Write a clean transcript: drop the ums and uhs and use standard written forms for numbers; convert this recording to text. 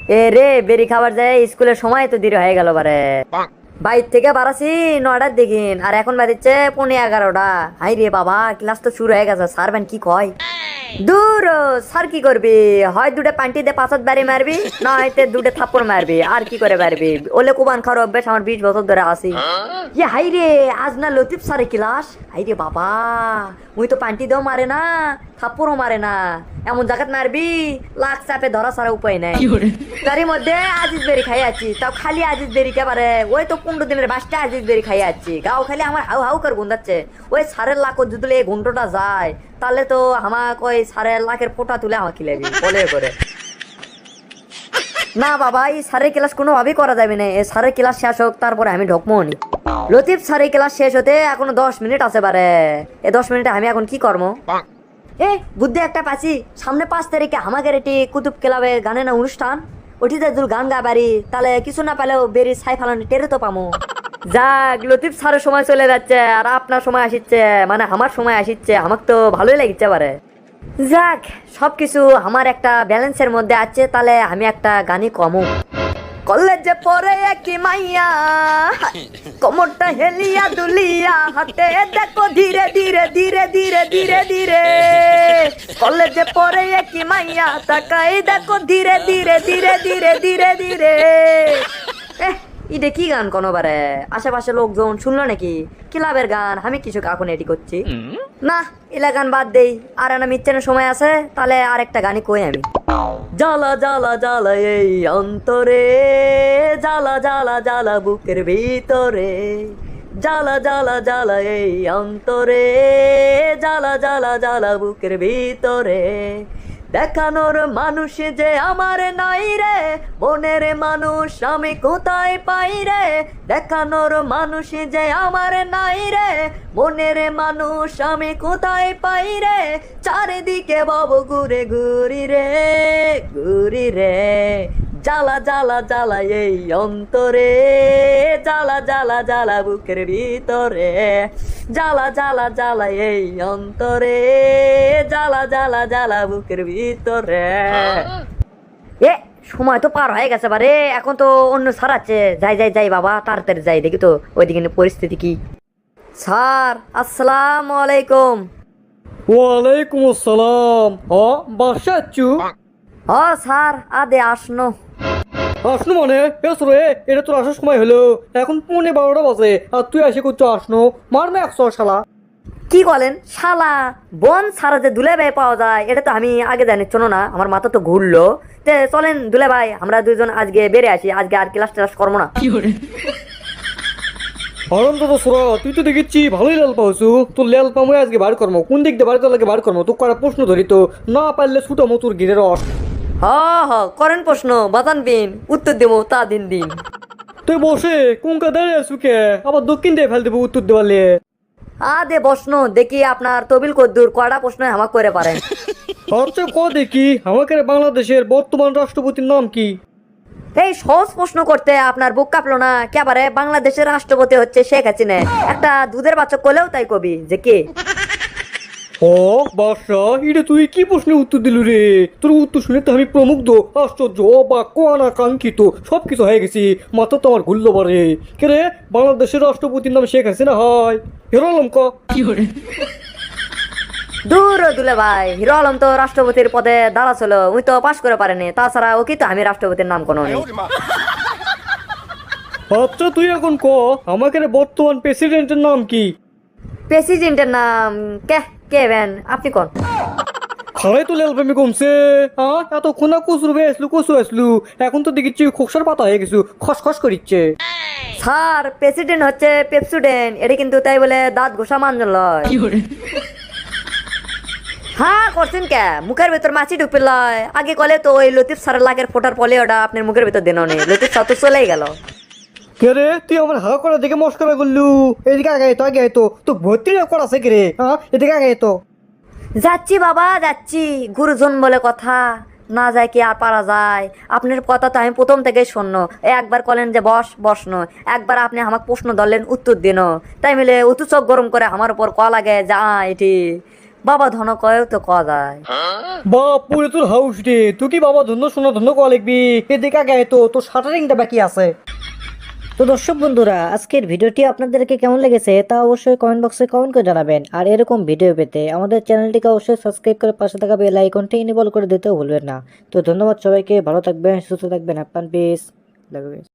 এ রে বেরি খাবার যায় স্কুলের সময় তো দেরি হয়ে গেল বারে। বাইর থেকে বাড়াছি 9টার দিকে আর এখন বাজছে 11:30। হাই রে বাবা, ক্লাস তো শুরু হয়ে গেছে। স্যার কি কয়? দূর স্যার কি করবি, হয় দুটো পান্টি দিয়ে পাঁচাত বাড়ি মারবি, না হয়তো দুটো থাপ্পড় মারবি। আর কি করে মারবি? ওলে কুবান খাওয়ার অভ্যাস আমার 20 বছর ধরে আসি। ইয়ে হাই রে, আজ না লতিফ স্যারের ক্লাস। হাই রে বাবা, মুই তো পান্টি দিয়েও মারে না, থাপ্পড়ও মারে না। এমন জায়গাত মারবি লাখ চাপে ধরা ছাড়া উপায় নাই। তারই মধ্যে আজিজ বেরি খাই আছি, তাও খালি আজিজ বেরি কে পারে। ওই তো 15 দিনের বাসটা আজিজ বেরি খাই আছি, গাও খালি আমার হাউ হাউ করে গুন্দাচ্ছে। ওই সারের লাখ যদি এই ঘন্টটা যায় তাহলে তো আমাকে ওই সারের লাখের ফোঁটা তুলে আমাকে খিলাবি বলে করে। না বাবা, এই সারের ক্লাস কোনোভাবেই করা যাবে না। এই সারের ক্লাস শেষ হোক তারপরে আমি ঢুকবো নি। লতিফ সারের ক্লাস শেষ হতে এখনো 10 মিনিট আছে বারে। এই 10 মিনিটে আমি এখন কি করবো? এ বুদ্ধি একটা পাচ্ছি, সামনে 5 তারিখে আমাদের এটি কুতুব ক্লাবে গানের না অনুষ্ঠান। ওটিতে যদি গান গাবারি তাহলে কিছু না পেলেও বেরি ছাই ফালানো টেরে তো পামো। যাক, লতিফ স্যারের সময় চলে যাচ্ছে আর আপনার সময় আসিচ্ছে, মানে আমার সময় আসিচ্ছে। আমাকে তো ভালোই লাগছে পারে। যাক, সবকিছু আমার একটা ব্যালেন্সের মধ্যে আছে। তাহলে আমি একটা গানই কমু। কলেজে পড়ে একই মাইয়া, কোমরটা হেলিয়া দুলিয়া, হাতে দেখো ধীরে ধীরে ধীরে ধীরে ধীরে ধীরে। কলেজে পড়ে একই মাইয়া, তাকাই দেখো ধীরে ধীরে ধীরে ধীরে ধীরে ধীরে। এটা কি গান কোনোবারে? আশেপাশে লোকজন শুনলো নাকি? ক্লাবের গান, আমি কিছু এখন এটি করছি না। এলা গান বাদ দেই, আর না মিচ্ছেনের সময় আছে। তাহলে আরেকটা গানই কই আমি। জ্বালা জ্বালা জ্বালা এই অন্তরে, জ্বালা জ্বালা জ্বালা বুকের ভিতরে, জ্বালা জ্বালা জ্বালা এই অন্তরে, জ্বালা জ্বালা জ্বালা বুকের ভিতরে। দেখানোর মানুষ যে আমার নাই রে, মনের মানুষ আমি কোথায় পাই রে। দেখানোর মানুষ যে আমার নাই রে, মনের মানুষ আমি কোথায় পাই রে। চারিদিকে বব ঘুরে ঘুরি রে, ঘুরি রে। জ্বালা জ্বালা জ্বালা এই অন্তরে, জ্বালা জ্বালা জ্বালা বুকের ভিতরে, জ্বালা জ্বালা জ্বালা এই অন্তরে, জ্বালা জ্বালা জ্বালা বুকের ভিতরে। এ সময় তো পার হয়ে গেছে বারে, এখন তো অন্য স্যার আছে। যাই যাই যাই বাবা, তাড়াতাড়ি যাই, দেখি তো ওইদিকে পরিস্থিতি কি। স্যার আসসালামু আলাইকুম। ওয়ালাইকুম আসসালাম। বাসা আছু? স্যার আদে আসনো। আসনো মানে এসো রে, এটা তোর আসার সময় হলো। এখন 11:30 বাজে আর তুই এসে করছো আসনো? মারবে 100 শালা। কি বলেন শালা? বন সারা যে দুলে ভাই পাওয়া যায় এটা তো আমি আগে জানি, শোনো না আমার মাথা তো ঘুরলো। তে চলেন দুলে ভাই, আমরা দুইজন আজকে বেড়ে আসি। আজকে আর ক্লাস টেলাস করবো না। আনন্দ তো সুরা, তুই তো দেখেছি ভালোই লাল পাওছু। তোর লাল পামো আজকে বার করবো। কোন দিক দিয়ে বার করলে বার করবো? তোর করা প্রশ্ন ধরি তো, না পারলে ছুটো মতুর গিরে রস। হ হ করেন প্রশ্ন, বাতান দিন, উত্তর দেবো তা দিন দিন। তুই বসে কোনকা দাঁড়িয়ে আছু কে? আবার দক্ষিণ দিয়ে ফেল দেবো উত্তর দেওয়ালে। দে প্রশ্ন দেখি আপনার তবিল কদ্দুর কয়টা প্রশ্ন আমাকে করে পারেন। আচ্ছা ক দেখি, আমাকে বাংলাদেশের বর্তমান রাষ্ট্রপতির নাম কি? এই সহজ প্রশ্ন করতে আপনার বুক কাঁপলো না কেবারে? বাংলাদেশের রাষ্ট্রপতি হচ্ছে শেখ হাসিনা। একটা দুধের বাচ্চা করলেও তাই কবি যে কে। বাদশা, এটা তুই কি প্রশ্নে উত্তর দিলু রে? তোর উত্তর শুনে তো আমি প্রমুগ্ধ, আশ্চর্য, অবাক, অনাকাঙ্ক্ষিত সবকিছু হয়ে গেছি। মাথা তো আমার ঘুরলো পারে। কে রে, বাংলাদেশের রাষ্ট্রপতির নাম শেখ হাসিনা হয়? হিরো আলম ক? দূর দুলে ভাই, হিরো আলম তো রাষ্ট্রপতির পদে দাঁড়াছিল, উনি তো পাশ করে পারেনি। তাছাড়া ও কি তো আমি রাষ্ট্রপতির নাম কোনো নেই। আচ্ছা তুই এখন ক, আমাকে বর্তমান প্রেসিডেন্টের নাম কি? প্রেসিডেন্টের নাম কে কে বেন আপনি কোন? খালাই তো লেল প্রেমে কমছে। এত খোনা কচুর বে আসলু, কচু আসলু, এখন তো দেখেছি খোকসার পাতা হয়ে গেছু, খসখস করিচ্ছে। স্যার প্রেসিডেন্ট হচ্ছে পেপসুডেন্ট, এটা কিন্তু তাই বলে দাঁত ঘোষা মানজন লয়। হ্যাঁ করছেন কে? মুখের ভিতর মাছি ঢুকবে লয়। আগে কলে তো ওই লতিফ স্যারের লাগের ফোটার পলে ওটা আপনার মুখের ভিতর দেন নেই। লতিফ স্যার তো চলেই গেল। কে রে, তুই আমার হা করা দেখে মস্করা করলু? এদিকে আগে তো আগে তো তো ভর্তি করাছে কে রে? এদিকে আগে তো। যাচ্ছি বাবা যাচ্ছি, গুরুজন বলে কথা না যায় কি আর পারা যায়? আপনার কথা তো আমি প্রথম থেকেই শুননো। একবার কলেন যে বস বসনো, একবার আপনি আমাকে প্রশ্ন ধরলেন উত্তর দিন, তাই মিলে উতু চোখ গরম করে আমার উপর ক লাগে যা এটি বাবা ধন কয়েও তো কয়া যায়। বাপ পুরে তোর হাউস রে, তুই কি বাবা ধন্য সোনা ধন্য কয়া লিখবি? এদিকে আগে তো তোর শাটারিংটা বাকি আছে। তো দর্শক বন্ধুরা, আজকের ভিডিওটি আপনাদেরকে কেমন লেগেছে তা অবশ্যই কমেন্ট বক্সে কমেন্ট করে জানাবেন। আর এরকম ভিডিও পেতে আমাদের চ্যানেলটিকে অবশ্যই সাবস্ক্রাইব করে পাশে থাকা বেল আইকনটি ইনেবল করে দিতেও ভুলবেন না। তো ধন্যবাদ সবাইকে, ভালো থাকবেন, সুস্থ থাকবেন, হ্যাপি পিস।